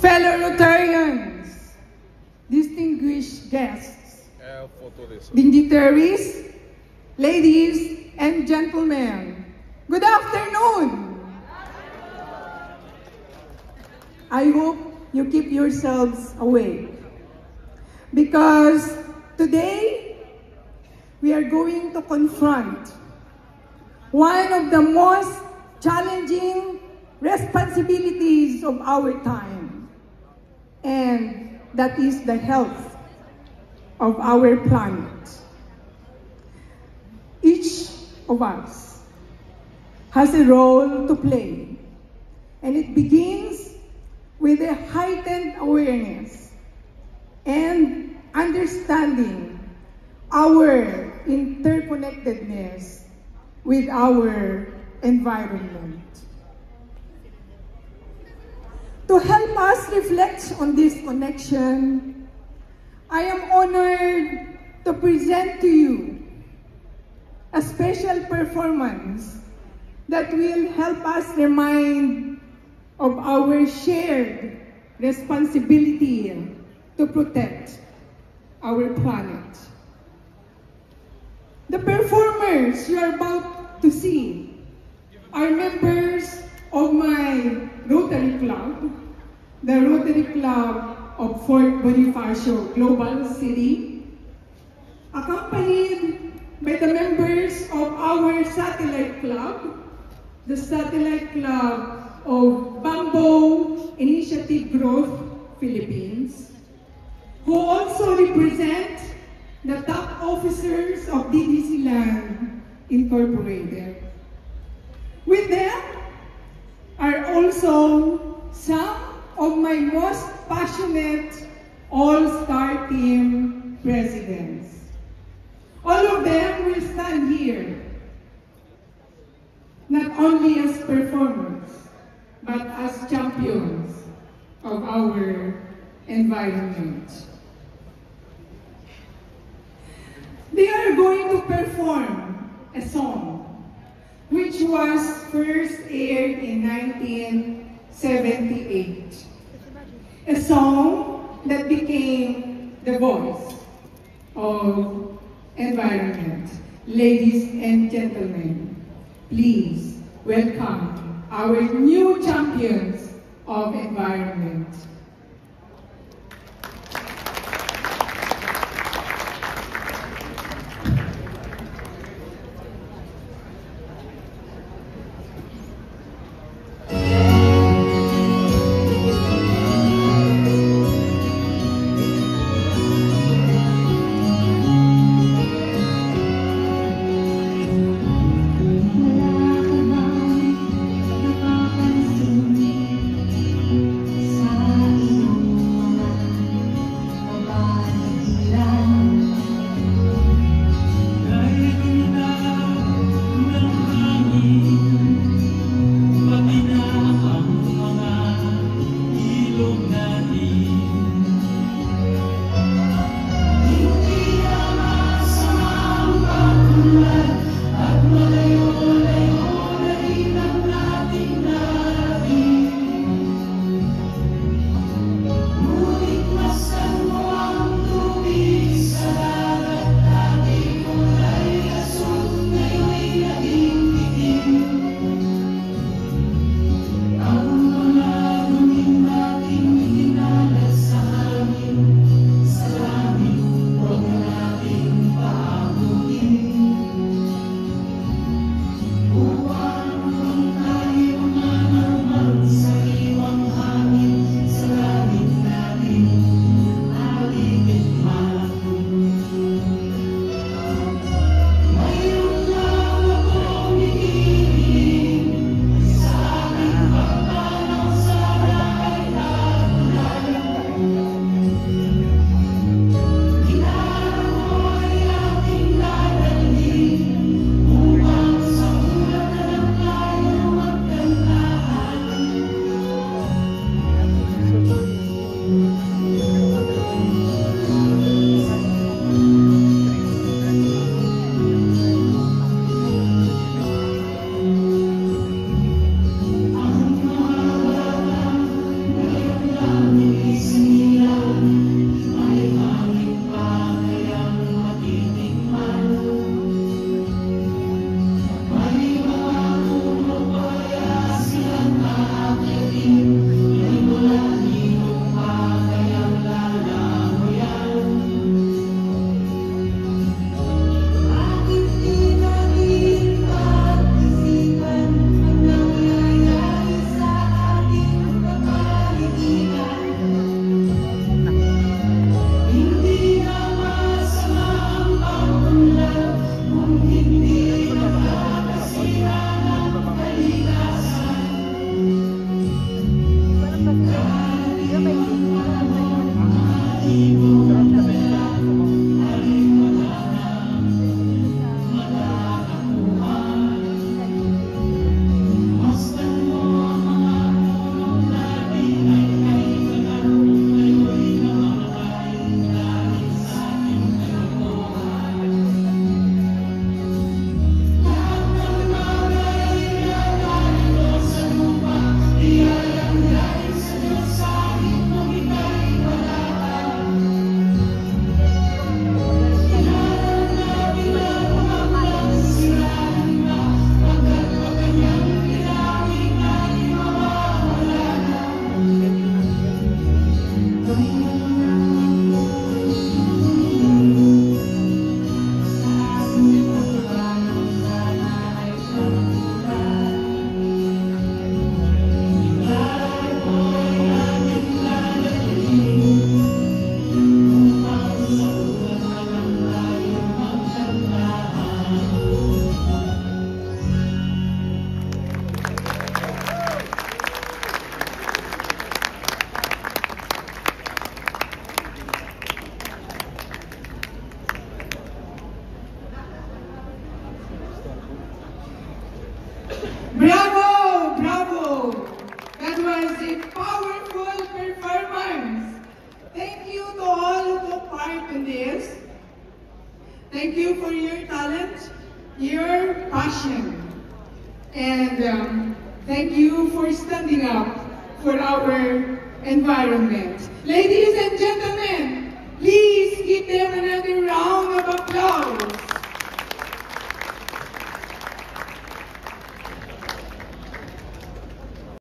fellow Rotarians, distinguished guests, dignitaries, ladies and gentlemen, good afternoon. I hope you keep yourselves awake because today we are going to confront one of the most challenging responsibilities of our time, and that is the health of our planet. Each of us has a role to play, and it begins with a heightened awareness and understanding our interconnectedness with our environment. To help us reflect on this connection, I am honored to present to you a special performance that will help us remind of our shared responsibility to protect our planet. The performers you are about to see are members of my Rotary Club, the Rotary Club of Fort Bonifacio Global City, accompanied by the members of our satellite club, the Satellite Club of Bamboo Initiative Growth Philippines, who also represent the top officers of DDC Land Incorporated. With them are also some of my most passionate all-star team presidents. All of them will stand here, not only as performers, but as champions of our environment. They are going to perform a song which was first aired in 1978. A song that became the voice of environment. Ladies and gentlemen, please welcome our new champions of environment. was a powerful performance. Thank you to all who took part in this. Thank you for your talent, your passion, and thank you for standing up for our environment. Ladies and gentlemen, please give them another round of applause.